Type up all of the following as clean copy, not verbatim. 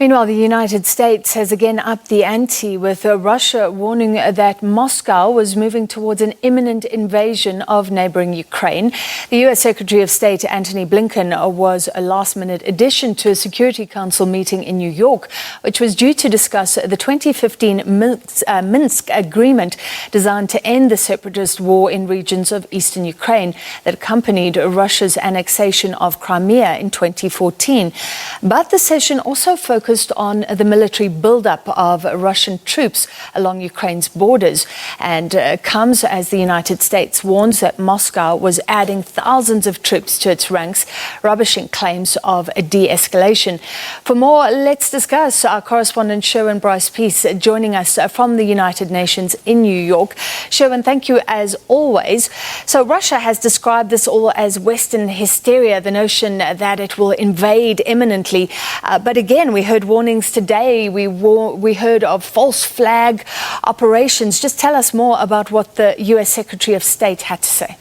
Meanwhile, the United States has again upped the ante, with Russia warning that Moscow was moving towards an imminent invasion of neighbouring Ukraine. The US Secretary of State Antony Blinken was a last-minute addition to a Security Council meeting in New York, which was due to discuss the 2015 Minsk Agreement designed to end the separatist war in regions of eastern Ukraine that accompanied Russia's annexation of Crimea in 2014. But the session also focused on the military buildup of Russian troops along Ukraine's borders, and comes as the United States warns that Moscow was adding thousands of troops to its ranks, rubbishing claims of a de-escalation. For more, let's discuss. Our correspondent Sherwin Bryce-Pease joining us from the United Nations in New York. Sherwin, thank you as always. So Russia has described this all as Western hysteria, the notion that it will invade imminently. But again, we heard warnings today. We heard of false flag operations. Just tell us more about what the US Secretary of State had to say.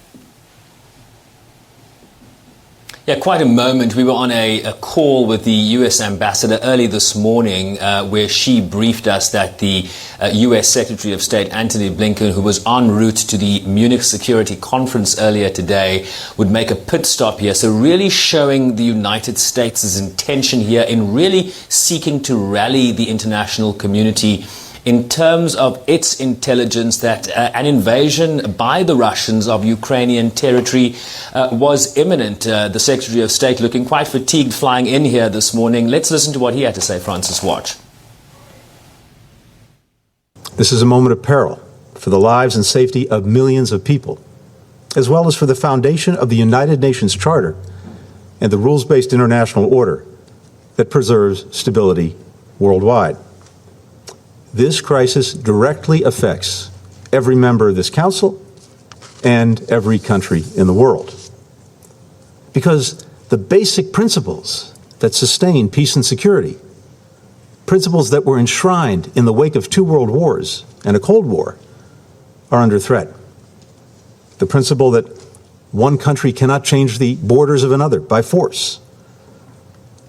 Yeah, quite a moment. We were on a call with the US ambassador early this morning where she briefed us that the US Secretary of State Antony Blinken, who was en route to the Munich Security Conference earlier today, would make a pit stop here. So really showing the United States' intention here in really seeking to rally the international community in terms of its intelligence that an invasion by the Russians of Ukrainian territory was imminent. The Secretary of State looking quite fatigued flying in here this morning. Let's listen to what he had to say. Francis, watch. This is a moment of peril for the lives and safety of millions of people, as well as for the foundation of the United Nations Charter and the rules-based international order that preserves stability worldwide. This crisis directly affects every member of this council and every country in the world, because the basic principles that sustain peace and security, principles that were enshrined in the wake of 2 world wars and a Cold War, are under threat. The principle that one country cannot change the borders of another by force.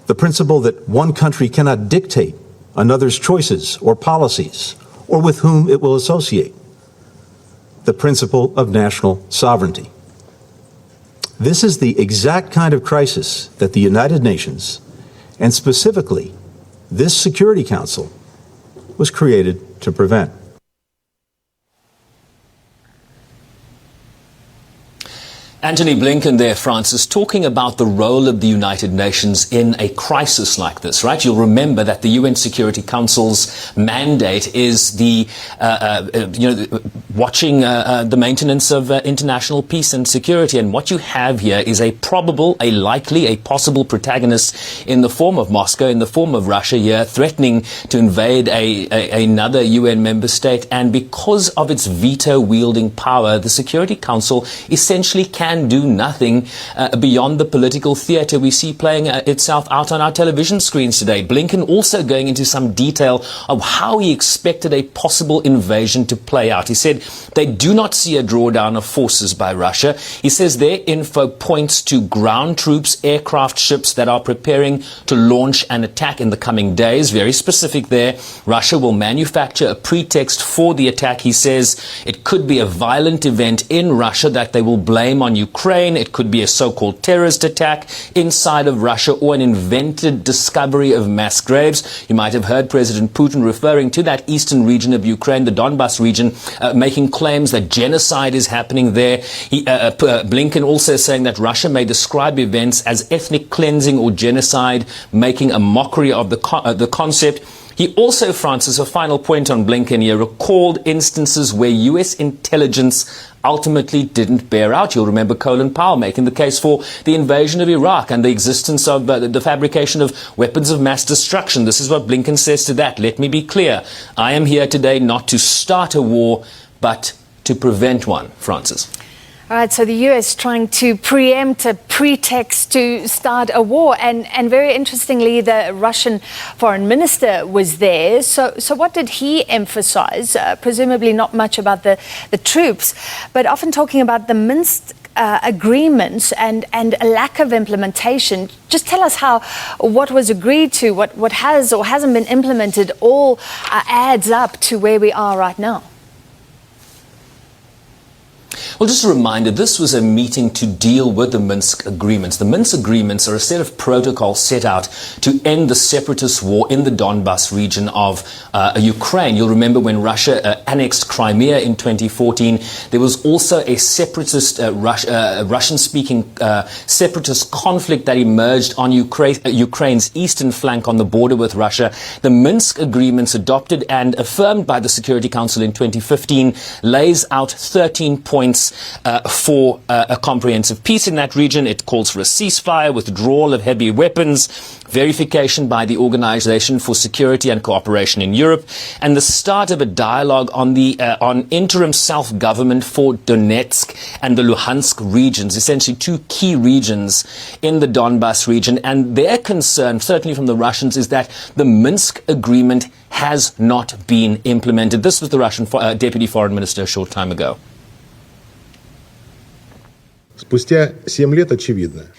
The principle that one country cannot dictate another's choices or policies, or with whom it will associate. The principle of national sovereignty. This is the exact kind of crisis that the United Nations, and specifically this Security Council, was created to prevent. Antony Blinken there, Francis, talking about the role of the United Nations in a crisis like this, right? You'll remember that the UN Security Council's mandate is the, watching the maintenance of international peace and security. And what you have here is a probable, a likely, a possible protagonist in the form of Moscow, in the form of Russia here, threatening to invade another UN member state. And because of its veto-wielding power, the Security Council essentially can do nothing beyond the political theatre we see playing itself out on our television screens today. Blinken also going into some detail of how he expected a possible invasion to play out. He said they do not see a drawdown of forces by Russia. He says their info points to ground troops, aircraft ships that are preparing to launch an attack in the coming days. Very specific there. Russia will manufacture a pretext for the attack. He says it could be a violent event in Russia that they will blame on Ukraine. It could be a so-called terrorist attack inside of Russia, or an invented discovery of mass graves. You might have heard President Putin referring to that eastern region of Ukraine, the Donbas region, making claims that genocide is happening there. Blinken also saying that Russia may describe events as ethnic cleansing or genocide, making a mockery of the concept. He also, Francis, a final point on Blinken here, recalled instances where US intelligence ultimately didn't bear out. You'll remember Colin Powell making the case for the invasion of Iraq and the existence of the fabrication of weapons of mass destruction. This is what Blinken says to that. Let me be clear. I am here today not to start a war, but to prevent one. Francis. All right, so the US trying to preempt a pretext to start a war. And very interestingly, the Russian foreign minister was there. So what did he emphasize? Presumably not much about the troops, but often talking about the Minsk agreements and a lack of implementation. Just tell us how what was agreed to, what has or hasn't been implemented, all adds up to where we are right now. Well, just a reminder, this was a meeting to deal with the Minsk Agreements. The Minsk Agreements are a set of protocols set out to end the separatist war in the Donbas region of Ukraine. You'll remember when Russia annexed Crimea in 2014, there was also a separatist, Russian-speaking separatist conflict that emerged on Ukraine's eastern flank on the border with Russia. The Minsk Agreements, adopted and affirmed by the Security Council in 2015, lays out 13 points for a comprehensive peace in that region. It calls for a ceasefire, withdrawal of heavy weapons, verification by the Organization for Security and Cooperation in Europe, and the start of a dialogue on interim self-government for Donetsk and the Luhansk regions, essentially two key regions in the Donbas region. And their concern, certainly from the Russians, is that the Minsk Agreement has not been implemented. This was the Russian Deputy Foreign Minister a short time ago.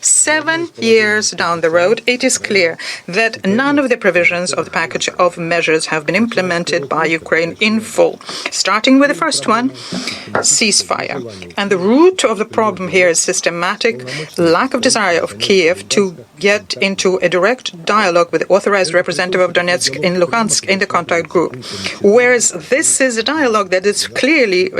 7 years down the road, it is clear that none of the provisions of the package of measures have been implemented by Ukraine in full. Starting with the first one, ceasefire. And the root of the problem here is systematic lack of desire of Kiev to get into a direct dialogue with the authorized representative of Donetsk and Luhansk in the contact group. Whereas this is a dialogue that is clearly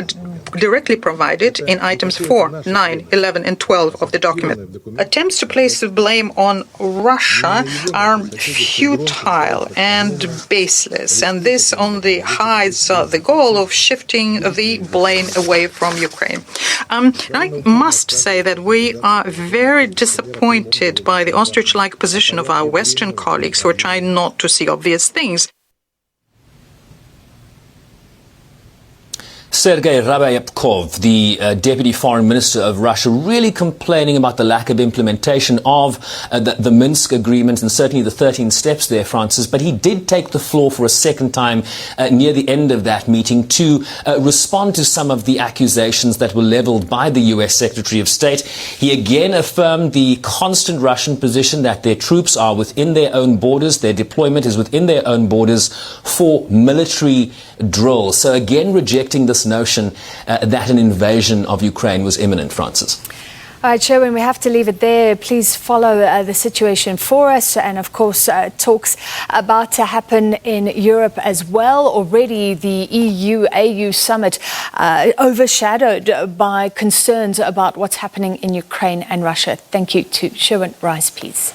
directly provided in items 4, 9, 11 and 12 of the document. Attempts to place the blame on Russia are futile and baseless, and this only hides the goal of shifting the blame away from Ukraine. I must say that we are very disappointed by the ostrich-like position of our Western colleagues who are trying not to see obvious things. Sergei Rabayevkov, the Deputy Foreign Minister of Russia, really complaining about the lack of implementation of the Minsk Agreement and certainly the 13 steps there, Francis. But he did take the floor for a second time near the end of that meeting to respond to some of the accusations that were leveled by the US Secretary of State. He again affirmed the constant Russian position that their troops are within their own borders, their deployment is within their own borders for military drill. So again, rejecting this notion that an invasion of Ukraine was imminent, Francis. All right, Sherwin, we have to leave it there. Please follow the situation for us. And of course, talks about to happen in Europe as well. Already the EU-AU summit overshadowed by concerns about what's happening in Ukraine and Russia. Thank you to Sherwin Bryce-Pease.